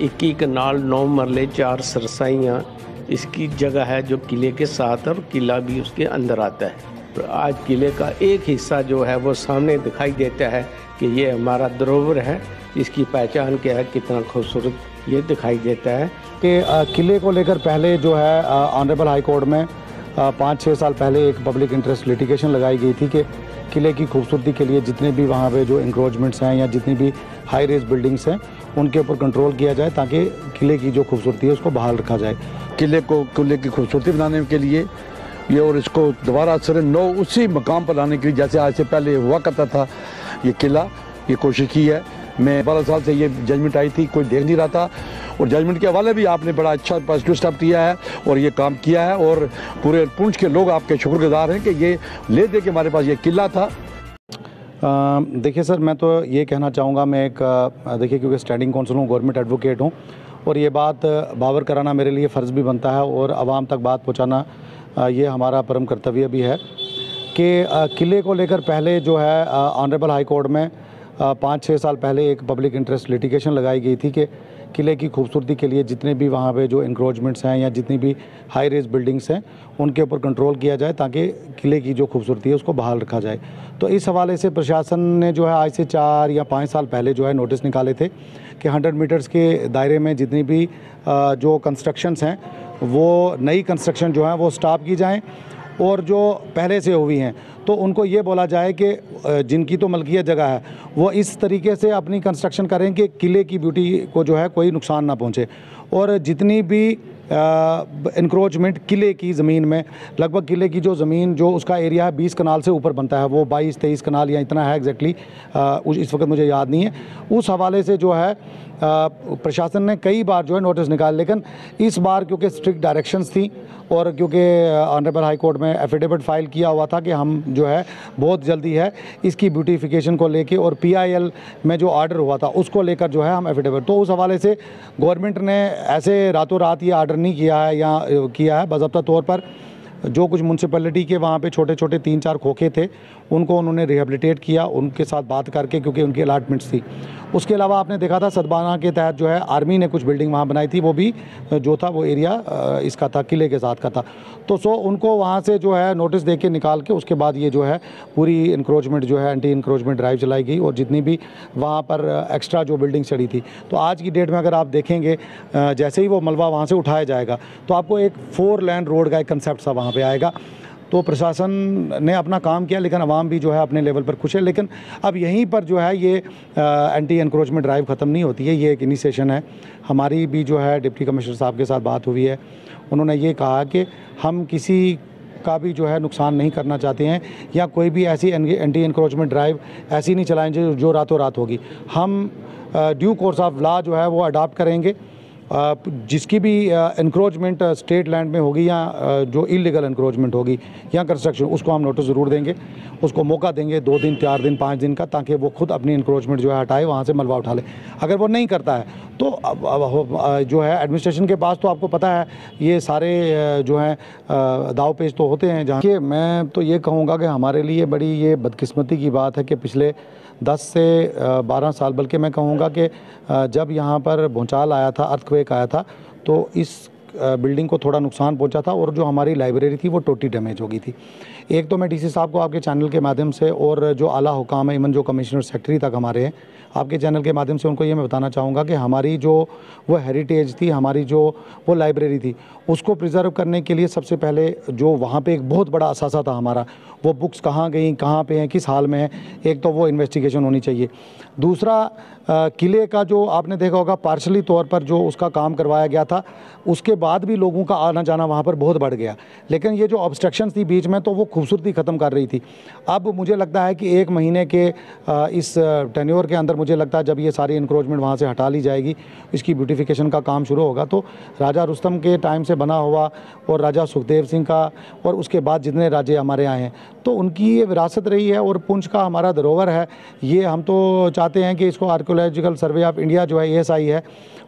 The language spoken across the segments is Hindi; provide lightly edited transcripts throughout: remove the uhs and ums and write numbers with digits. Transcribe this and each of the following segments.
21 कनाल 9 मरले 4 सरसाइयाँ इसकी जगह है जो किले के साथ, और किला भी उसके अंदर आता है। आज किले का एक हिस्सा जो है वो सामने दिखाई देता है कि ये हमारा धरोहर है, इसकी पहचान क्या है, कितना खूबसूरत ये दिखाई देता है। कि किले को लेकर पहले जो है ऑनरेबल हाई कोर्ट में 5-6 साल पहले एक पब्लिक इंटरेस्ट लिटिगेशन लगाई गई थी कि किले की खूबसूरती के लिए जितने भी वहाँ पे जो इंक्रोचमेंट्स हैं या जितनी भी हाई रेज बिल्डिंग्स हैं उनके ऊपर कंट्रोल किया जाए ताकि किले की जो खूबसूरती है उसको बहाल रखा जाए। किले की खूबसूरती बनाने के लिए ये और इसको दोबारा सर नौ उसी मकाम पर लाने के लिए जैसे आज से पहले हुआ करता था ये किला, ये कोशिश की है। मैं 12 साल से ये जजमेंट आई थी, कोई देख नहीं रहा था, और जजमेंट के हवाले भी आपने बड़ा अच्छा पॉजिटिव स्टेप किया है और ये काम किया है, और पूरे पुंछ के लोग आपके शुक्रगुजार हैं कि ये ले दे के हमारे पास ये किला था। देखिए सर, मैं तो ये कहना चाहूँगा, मैं एक देखिए क्योंकि स्टैंडिंग काउंसिल हूँ, गवर्नमेंट एडवोकेट हूँ, और ये बात बावर कराना मेरे लिए फ़र्ज़ भी बनता है और आवाम तक बात पहुँचाना ये हमारा परम कर्तव्य भी है कि किले को लेकर पहले जो है ऑनरेबल हाई कोर्ट में 5-6 साल पहले एक पब्लिक इंटरेस्ट लिटिगेशन लगाई गई थी कि किले की खूबसूरती के लिए जितने भी वहाँ पे जो इंक्रोचमेंट्स हैं या जितनी भी हाई रेज बिल्डिंग्स हैं उनके ऊपर कंट्रोल किया जाए ताकि किले की जो खूबसूरती है उसको बहाल रखा जाए। तो इस हवाले से प्रशासन ने जो है आज से 4 या 5 साल पहले जो है नोटिस निकाले थे कि 100 मीटर्स के दायरे में जितनी भी जो कंस्ट्रक्शंस हैं वो नई कंस्ट्रक्शन जो है वो स्टॉप की जाएँ, और जो पहले से हुई हैं तो उनको ये बोला जाए कि जिनकी तो मलकियत जगह है वो इस तरीके से अपनी कंस्ट्रक्शन करें कि किले की ब्यूटी को जो है कोई नुकसान ना पहुंचे। और जितनी भी इंक्रोचमेंट किले की ज़मीन में, लगभग किले की जो ज़मीन जो उसका एरिया है 20 कनाल से ऊपर बनता है, वो 22-23 कनाल या इतना है एग्जैक्टली, इस वक्त मुझे याद नहीं है। उस हवाले से जो है प्रशासन ने कई बार जो है नोटिस निकाले, लेकिन इस बार क्योंकि स्ट्रिक्ट डायरेक्शंस थी और क्योंकि ऑनरेबल हाई कोर्ट में एफिडेविट फाइल किया हुआ था कि हम जो है बहुत जल्दी है इसकी ब्यूटिफिकेशन को लेके, और PIL में जो ऑर्डर हुआ था उसको लेकर जो है हम एफिडेविट, तो उस हवाले से गवर्नमेंट ने ऐसे रातों रात ये ऑर्डर नहीं किया है या किया है। बाज़ाब्ता तौर पर जो कुछ म्यूनसिपैलिटी के वहाँ पे छोटे छोटे 3-4 खोखे थे उनको उन्होंने रिहेबिलिटेट किया, उनके साथ बात करके, क्योंकि उनकी अलाटमेंट्स थी। उसके अलावा आपने देखा था सदबाना के तहत जो है आर्मी ने कुछ बिल्डिंग वहाँ बनाई थी, वो भी जो था वो एरिया इसका था, किले के साथ का था। तो उनको वहाँ से जो है नोटिस दे के निकाल के उसके बाद ये जो है पूरी इंक्रोचमेंट जो है एंटी इंक्रोचमेंट ड्राइव चलाई गई, और जितनी भी वहाँ पर एक्स्ट्रा जो बिल्डिंग चढ़ी थी, तो आज की डेट में अगर आप देखेंगे जैसे ही वो मलबा वहाँ से उठाया जाएगा तो आपको एक 4 लेन रोड का एक कंसेप्ट सा वहाँ पे आएगा। तो प्रशासन ने अपना काम किया, लेकिन आवाम भी जो है अपने लेवल पर खुश है। लेकिन अब यहीं पर जो है ये एंटी एनक्रोचमेंट ड्राइव ख़त्म नहीं होती है, ये एक इनिशिएशन है। हमारी भी जो है डिप्टी कमिश्नर साहब के साथ बात हुई है, उन्होंने ये कहा कि हम किसी का भी जो है नुकसान नहीं करना चाहते हैं, या कोई भी ऐसी एंटी एनक्रोचमेंट ड्राइव ऐसी नहीं चलाएंगे जो रातों रात होगी। हम ड्यू कोर्स ऑफ लॉ जो है वो अडॉप्ट करेंगे। जिसकी भी इंक्रोचमेंट स्टेट लैंड में होगी या जो इलीगल इंक्रोचमेंट होगी या कंस्ट्रक्शन, उसको हम नोटिस ज़रूर देंगे, उसको मौका देंगे 2 दिन, 4 दिन, 5 दिन का, ताकि वो खुद अपनी इंक्रोचमेंट जो है हटाए, वहाँ से मलबा उठा ले। अगर वो नहीं करता है तो अब जो है एडमिनिस्ट्रेशन के पास तो आपको पता है ये सारे जो हैं दाव पेच तो होते हैं। जहाँ कि मैं तो ये कहूँगा कि हमारे लिए बड़ी ये बदकिस्मती की बात है कि पिछले 10 से 12 साल, बल्कि मैं कहूँगा कि जब यहाँ पर भूचाल आया था, अर्थक्वेक आया था, तो इस बिल्डिंग को थोड़ा नुकसान पहुंचा था, और जो हमारी लाइब्रेरी थी वो टोटली डैमेज हो गई थी। एक तो मैं DC साहब को आपके चैनल के माध्यम से, और जो आला हुकाम है, इवन जो कमिश्नर सेक्रेटरी तक हमारे हैं, आपके चैनल के माध्यम से उनको ये मैं बताना चाहूँगा कि हमारी जो वो हेरिटेज थी, हमारी जो वो लाइब्रेरी थी, उसको प्रिजर्व करने के लिए सबसे पहले जो वहाँ पे एक बहुत बड़ा असासा था हमारा, वो बुक्स कहाँ गई, कहाँ पे हैं, किस हाल में है, एक तो वो इन्वेस्टिगेशन होनी चाहिए। दूसरा, किले का जो आपने देखा होगा पार्शली तौर पर जो उसका काम करवाया गया था, उसके बाद भी लोगों का आना जाना वहाँ पर बहुत बढ़ गया, लेकिन ये जो ऑब्स्ट्रक्शंस थी बीच में, तो वो खूबसूरती ख़त्म कर रही थी। अब मुझे लगता है कि 1 महीने के इस टेन्योर के अंदर, मुझे लगता है जब ये सारी इंक्रोचमेंट वहाँ से हटा ली जाएगी, इसकी ब्यूटिफिकेशन का काम शुरू होगा, तो राजा रुस्तम के टाइम से बना हुआ और राजा सुखदेव सिंह का, और उसके बाद जितने राजे हमारे आए हैं, तो उनकी ये विरासत रही है, और पुंछ का हमारा धरोहर है ये। हम तो चाहते हैं कि इसको आर्कियोलॉजिकल सर्वे ऑफ इंडिया जो है ASI है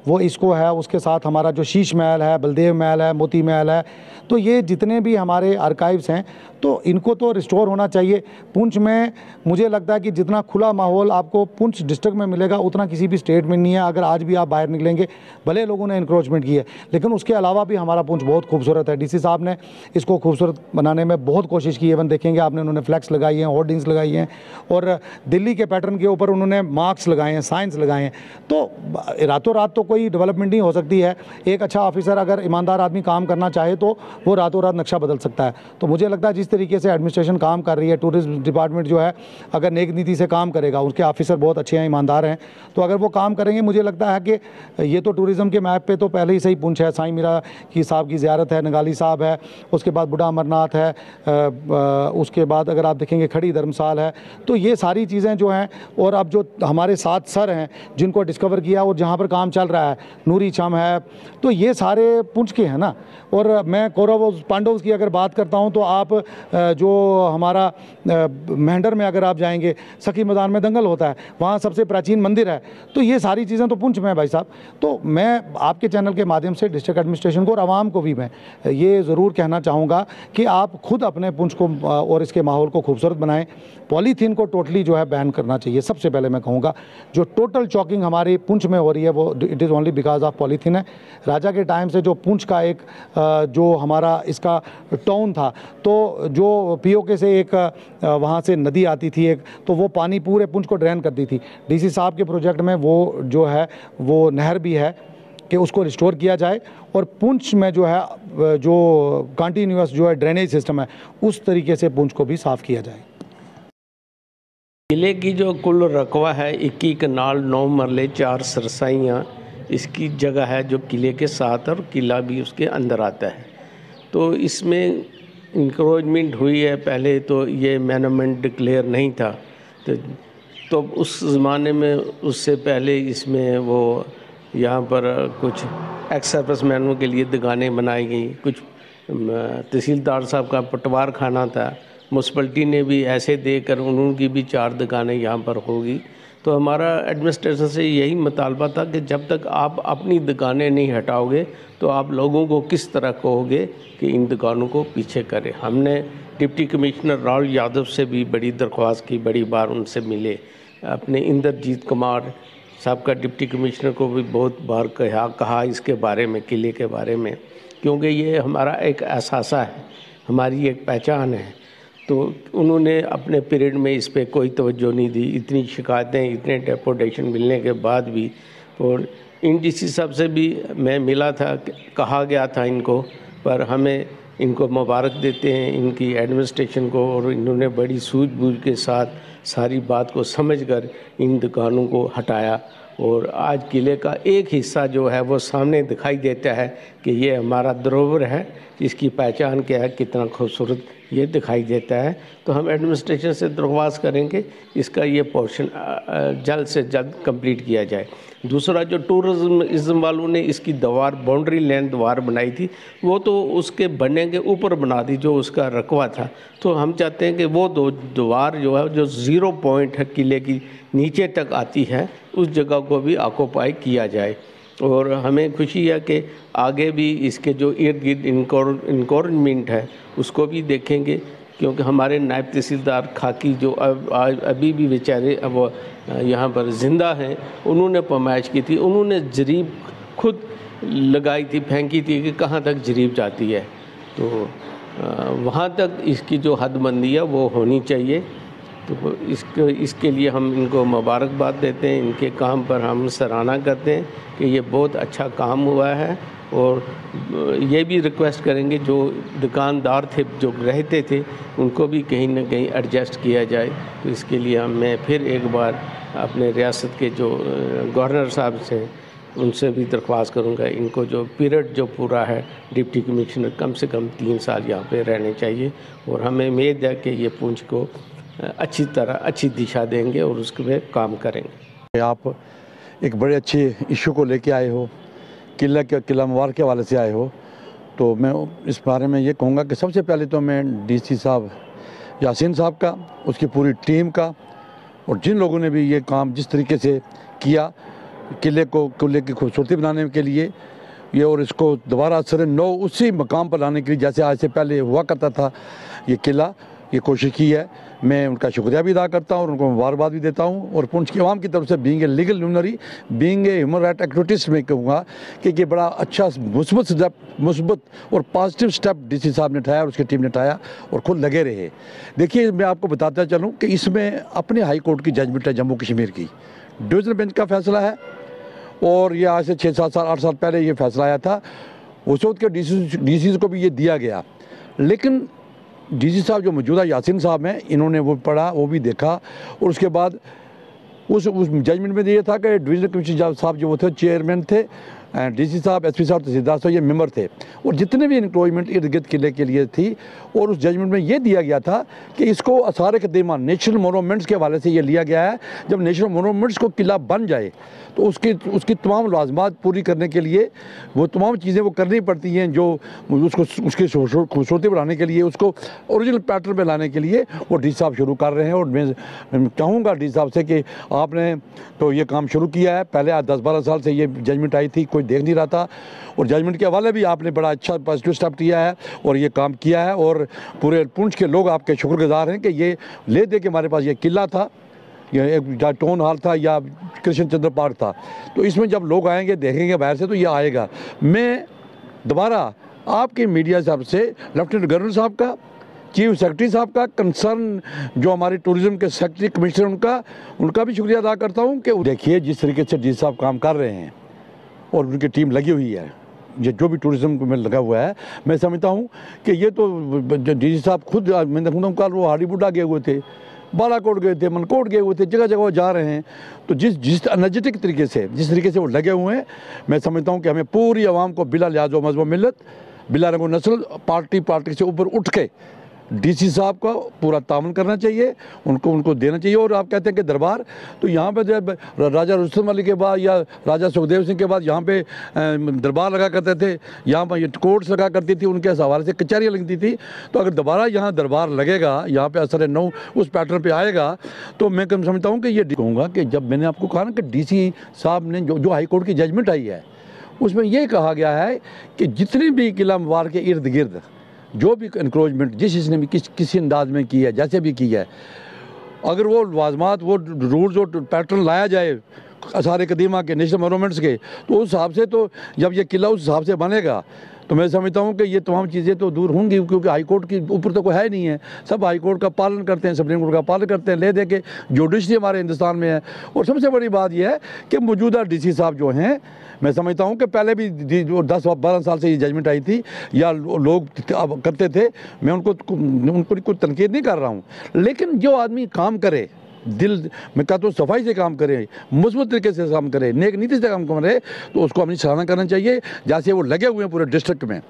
वो इसको है, उसके साथ हमारा जो शीश महल है, बलदेव महल है, मोती महल है, तो ये जितने भी हमारे आर्काइव्स हैं तो इनको तो रिस्टोर होना चाहिए। पुंछ में मुझे लगता है कि जितना खुला माहौल आपको पुंछ डिस्ट्रिक्ट में मिलेगा उतना किसी भी स्टेट में नहीं है। अगर आज भी आप बाहर निकलेंगे, भले लोगों ने इंक्रोचमेंट की है, लेकिन उसके अलावा भी हमारा पुंछ बहुत खूबसूरत है। डीसी साहब ने इसको खूबसूरत बनाने में बहुत कोशिश की है। इवन देखेंगे आपने, उन्होंने फ्लैक्स लगाई हैं, होर्डिंग्स लगाई हैं और दिल्ली के पैटर्न के ऊपर उन्होंने मार्क्स लगाए हैं, साइंस लगाए हैं। तो रातों रात तो कोई डेवलपमेंट नहीं हो सकती है। एक अच्छा ऑफिसर, अगर ईमानदार आदमी काम करना चाहे तो वो रातों रात नक्शा बदल सकता है। तो मुझे लगता है जिस तरीके से एडमिनिस्ट्रेशन काम कर रही है, टूरिज्म डिपार्टमेंट जो है अगर नेक नीति से काम करेगा, उसके ऑफिसर बहुत अच्छे हैं, ईमानदार हैं, तो अगर वो काम करेंगे, मुझे लगता है कि ये तो टूरिज्म के मैप पे तो पहले ही सही पुंछ है। साईं मीरा की साहब की ज़ियारत है, नगाली साहब है, उसके बाद बूढ़ा अमरनाथ है, उसके बाद अगर आप देखेंगे खड़ी धर्मशाल है। तो ये सारी चीज़ें जो हैं, और अब जो हमारे 7 सर हैं जिनको डिस्कवर किया और जहाँ पर काम चल रहा है, नूरी चम है, तो ये सारे पुंछ के हैं ना। और मैं कौरव पांडव की अगर बात करता हूँ तो आप जो हमारा मेहंडर में अगर आप जाएंगे, सखी मैदान में दंगल होता है, वहाँ सबसे प्राचीन मंदिर है। तो ये सारी चीज़ें तो पुंछ में है भाई साहब। तो मैं आपके चैनल के माध्यम से डिस्ट्रिक्ट एडमिनिस्ट्रेशन को और आवाम को भी मैं ये ज़रूर कहना चाहूँगा कि आप खुद अपने पुंछ को और इसके माहौल को खूबसूरत बनाएं। पॉलीथीन को टोटली जो है बैन करना चाहिए। सबसे पहले मैं कहूँगा जो टोटल चॉकिंग हमारी पुंछ में हो रही है वो it is only because of polythene है। राजा के टाइम से जो पुंछ का एक जो हमारा इसका टाउन था, तो जो पीओके से एक वहाँ से नदी आती थी एक, तो वो पानी पूरे पुंछ को ड्रेन करती थी। डीसी साहब के प्रोजेक्ट में वो जो है वो नहर भी है कि उसको रिस्टोर किया जाए और पुंछ में जो है जो कंटिन्यूअस जो है ड्रेनेज सिस्टम है उस तरीके से पुंछ को भी साफ़ किया जाए। किले की जो कुल रकबा है 21 कनाल 9 मरले 4 सरसाइयाँ इसकी जगह है जो किले के साथ, और किला भी उसके अंदर आता है। तो इसमें इंक्रोचमेंट हुई है। पहले तो ये मोन्यूमेंट डिक्लेयर नहीं था, तो उस ज़माने में, उससे पहले इसमें वो यहाँ पर कुछ एक्स सर्विसमैनों के लिए दुकानें बनाई गई। कुछ तहसीलदार साहब का पटवार खाना था, म्यूनसिपलिटी ने भी ऐसे देकर उनकी भी 4 दुकानें यहाँ पर होगी। तो हमारा एडमिनिस्ट्रेशन से यही मुतालबा था कि जब तक आप अपनी दुकानें नहीं हटाओगे तो आप लोगों को किस तरह कहोगे कि इन दुकानों को पीछे करें। हमने डिप्टी कमिश्नर राहुल यादव से भी बड़ी दरख्वास्त की, बड़ी बार उनसे मिले। अपने इंद्रजीत कुमार साहब का डिप्टी कमिश्नर को भी बहुत बार कहा इसके बारे में, किले के बारे में, क्योंकि ये हमारा एक एहसासा है, हमारी एक पहचान है। तो उन्होंने अपने पीरियड में इस पे कोई तवज्जो नहीं दी। इतनी शिकायतें, इतने डेपुटेशन मिलने के बाद भी, और इन डीसी साहब से भी मैं मिला था, कहा गया था इनको, पर हमें इनको मुबारक देते हैं इनकी एडमिनिस्ट्रेशन को, और इन्होंने बड़ी सूझबूझ के साथ सारी बात को समझकर इन दुकानों को हटाया। और आज किले का एक हिस्सा जो है वो सामने दिखाई देता है कि ये हमारा धरोहर है, इसकी पहचान क्या है, कितना खूबसूरत ये दिखाई देता है। तो हम एडमिनिस्ट्रेशन से दरख्वास्त करेंगे इसका ये पोर्शन जल्द से जल्द कंप्लीट किया जाए। दूसरा, जो टूरिज्म वालों ने इसकी दीवार, बाउंड्री लाइन दीवार बनाई थी, वो तो उसके बनने के ऊपर बना दी जो उसका रकबा था। तो हम चाहते हैं कि वो दीवार जो है, जो 0 पॉइंट है किले की नीचे तक आती है, उस जगह को भी ऑक्यूपाई किया जाए। और हमें खुशी है कि आगे भी इसके जो इर्द गिर्द इंक्रोचमेंट है उसको भी देखेंगे, क्योंकि हमारे नायब तहसीलदार खाकी जो अभी भी बेचारे अब यहाँ पर ज़िंदा हैं, उन्होंने पैमाइश की थी, उन्होंने जरीब खुद लगाई थी, फेंकी थी कि कहाँ तक जरीब जाती है। तो वहाँ तक इसकी जो हदबंदी है वो होनी चाहिए। तो इसके लिए हम इनको मुबारकबाद देते हैं, इनके काम पर हम सराहना करते हैं कि ये बहुत अच्छा काम हुआ है। और ये भी रिक्वेस्ट करेंगे जो दुकानदार थे, जो रहते थे, उनको भी कहीं ना कहीं एडजस्ट किया जाए। तो इसके लिए मैं फिर एक बार अपने रियासत के जो गवर्नर साहब से उनसे भी दरख्वास्त करूंगा, इनको जो पीरियड जो पूरा है डिप्टी कमिश्नर कम से कम 3 साल यहाँ पे रहने चाहिए। और हमें उम्मीद है कि ये पुंछ को अच्छी तरह अच्छी दिशा देंगे और उसके पे काम करेंगे। आप एक बड़े अच्छे इशू को लेके आए हो, किला मुबारक के हवाले से आए हो, तो मैं इस बारे में ये कहूँगा कि सबसे पहले तो मैं डीसी साहब यासीन साहब का, उसकी पूरी टीम का, और जिन लोगों ने भी ये काम जिस तरीके से किया किले की खूबसूरती बनाने के लिए, ये और इसको दोबारा असर नौ उसी मकाम पर लाने के लिए जैसे आज से पहले हुआ करता था ये किला, ये कोशिश की है। मैं उनका शुक्रिया भी अदा करता हूँ और उनको मुबारकबाद भी देता हूँ। और पुंछ की आवाम की तरफ से being a legal luminary, being a human right activist में कहूँगा कि ये बड़ा अच्छा मुस्बत और पॉजिटिव स्टेप डीसी साहब ने उठाया और उसकी टीम ने उठाया और खुद लगे रहे। देखिए, मैं आपको बताता चलूँ कि इसमें अपने हाई कोर्ट की जजमेंट है जम्मू कश्मीर की, डिवीज़न बेंच का फैसला है और ये आज से 6-7 साल 8 साल पहले ये फैसला आया था। उस वक्त के डीसी को भी ये दिया गया, लेकिन डीसी साहब जो मौजूदा यासीन साहब हैं, इन्होंने वो पढ़ा, वो भी देखा और उसके बाद उस जजमेंट में ये था कि डिवीजन कमिश्नर साहब जो वो थे चेयरमैन थे, डीसी साहब, एसपी साहब, तहसीलदार साहब ये मेंबर थे और जितने भी इंक्रोचमेंट इर्द गिर्द किले के लिए थी। और उस जजमेंट में ये दिया गया था कि इसको आसार क़दीमा नेशनल मोनूमेंट्स के हवाले से ये लिया गया है। जब नेशनल मोनूमेंट्स को किला बन जाए तो उसकी तमाम लाजमात पूरी करने के लिए वो तमाम चीज़ें वो करनी पड़ती हैं जो उसकी खूबसूरती बढ़ाने के लिए, उसको ओरिजिनल पैटर्न में लाने के लिए वो डी साहब शुरू कर रहे हैं। और मैं चाहूँगा डी साहब से कि आपने तो ये काम शुरू किया है, पहले 10-12 साल से ये जजमेंट आई थी, कोई देख नहीं रहा था और जजमेंट के हवाले भी आपने बड़ा अच्छा पॉजिटिव स्टेप किया है और ये काम किया है और पूरे पुंछ के लोग आपके शुक्रगुजार हैं कि ये ले दे के हमारे पास ये किला था, ये एक टाउन हॉल था या कृष्ण चंद्र पार्क था, तो इसमें जब लोग आएंगे देखेंगे बाहर से तो ये आएगा। मैं दोबारा आपके मीडिया साहब से, लेफ्टिनेंट गवर्नर साहब का, चीफ सेक्रेटरी साहब का, कंसर्न जो हमारे टूरिज्म के सेक्रेटरी कमिश्नर उनका भी शुक्रिया अदा करता हूँ कि देखिए जिस तरीके से डी साहब काम कर रहे हैं और उनकी टीम लगी हुई है, ये जो भी टूरिज्म में लगा हुआ है, मैं समझता हूँ कि ये तो डी साहब खुद, मैं देखूँगा कल वो हाड़ीबुड्डा गए हुए थे, बालाकोट गए थे, मनकोट गए हुए थे, जगह जगह वो जा रहे हैं। तो जिस एनर्जेटिक तरीके से जिस तरीके से वो लगे हुए हैं, मैं समझता हूँ कि हमें पूरी आवाम को बिला लिहाज मजहब मिलत, बिला रंगो नस्ल, पार्टी से ऊपर उठ के डीसी साहब का पूरा तामन करना चाहिए, उनको देना चाहिए। और आप कहते हैं कि दरबार, तो यहाँ पे जब राजा रुस्तम अली के बाद या राजा सुखदेव सिंह के बाद यहाँ पे दरबार लगा करते थे, यहाँ पर ये कोर्ट्स लगा करती थी, उनके हवाले से कचहरियाँ लगती थी। तो अगर दोबारा यहाँ दरबार लगेगा, यहाँ पे असर नौ उस पैटर्न पे आएगा, तो मैं कम समझता हूँ कि ये कहूँगा कि जब मैंने आपको कहा ना कि डीसी साहब ने जो हाई कोर्ट की जजमेंट आई है, उसमें ये कहा गया है कि जितने भी किला मवार के इर्द गिर्द जो भी इंक्रोचमेंट जिसने भी किसी अंदाज में की है, जैसे भी की है, अगर वो लाजमात, वो रूल्स और पैटर्न लाया जाए आसार क़दीमा के, नेशनल मोनूमेंट्स के, तो उस हिसाब से तो जब ये किला उस हिसाब से बनेगा तो मैं समझता हूँ कि ये तमाम चीज़ें तो दूर होंगी, क्योंकि हाई कोर्ट के ऊपर तो कोई है नहीं है, सब हाई कोर्ट का पालन करते हैं, सुप्रीम कोर्ट का पालन करते हैं, ले दे के जुडिशरी हमारे हिंदुस्तान में है। और सबसे बड़ी बात यह है कि मौजूदा डीसी साहब जो हैं, मैं समझता हूँ कि पहले भी 10-12 साल से ये जजमेंट आई थी या लोग करते थे, मैं उनको कोई तनकीद नहीं कर रहा हूँ, लेकिन जो आदमी काम करे, दिल मैं कहता हूँ सफाई से काम करे, मजबूत तरीके से काम करे, नेक नीति से काम करे, तो उसको अपनी सराहना करना चाहिए। जैसे वो लगे हुए हैं पूरे डिस्ट्रिक्ट में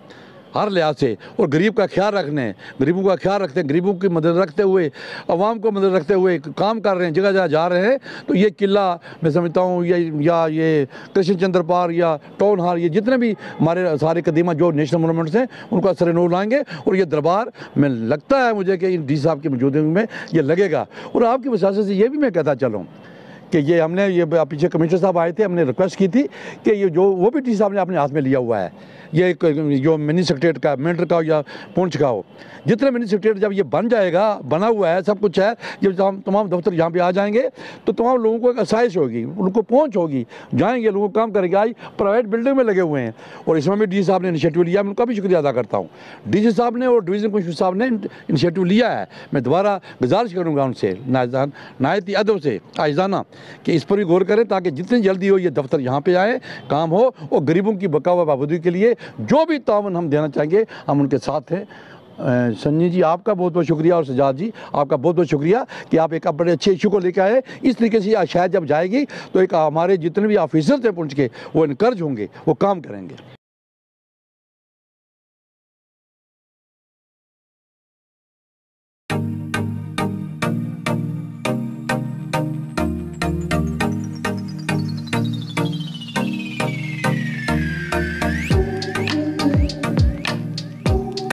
हर लिहाज से, और गरीब का ख्याल रखने, गरीबों का ख्याल रखते हैं, गरीबों की मदद रखते हुए, आवाम को मदद रखते हुए काम कर रहे हैं, जगह जगह जा रहे हैं। तो ये किला मैं समझता हूँ या ये कृष्ण चंद्र पार्क या टाउन हॉल, ये जितने भी हमारे सारे कदीमा जो नेशनल मोनूमेंट्स हैं, उनको असर नूर लाएंगे। और ये दरबार में लगता है मुझे कि डी साहब की मौजूदगी में ये लगेगा। और आपकी वसात से ये भी मैं कहता चलूँ कि ये हमने ये पीछे कमिश्नर साहब आए थे, हमने रिक्वेस्ट की थी कि ये जो वो भी डी साहब ने अपने हाथ में लिया हुआ है, ये जो मिनी सेक्रेटरीट का, मिनिस्टर का हो या पुंछ का हो, जितने मिनी सेक्रेटरीट जब ये बन जाएगा, बना हुआ है, सब कुछ है, जब तमाम दफ्तर यहाँ पे आ जाएंगे तो तमाम लोगों को एक आसाइश होगी, उनको पहुँच होगी, जाएंगे लोगों काम करेंगे। आज प्राइवेट बिल्डिंग में लगे हुए हैं और इसमें भी डी साहब ने इनिशिएटिव लिया, मैं उनका भी शुक्रिया अदा करता हूँ। डी साहब ने और डिवीज़न कमिश्नर साहब ने इनिशिएटिव लिया है। मैं दोबारा गुजारिश करूँगा उनसे नायती अदब से आइजाना कि इस पर भी गौर करें, ताकि जितनी जल्दी हो ये दफ्तर यहाँ पे आए, काम हो, और गरीबों की बका व बहादुरी के लिए जो भी तावन हम देना चाहेंगे हम उनके साथ हैं। संजय जी आपका बहुत बहुत शुक्रिया, और सजाद जी आपका बहुत बहुत शुक्रिया कि आप एक बड़े अच्छे इशू को लेकर आए। इस तरीके से शायद जब जाएगी तो एक हमारे जितने भी ऑफिसर थे पुंछ के, वो इनकर्ज होंगे, वो काम करेंगे।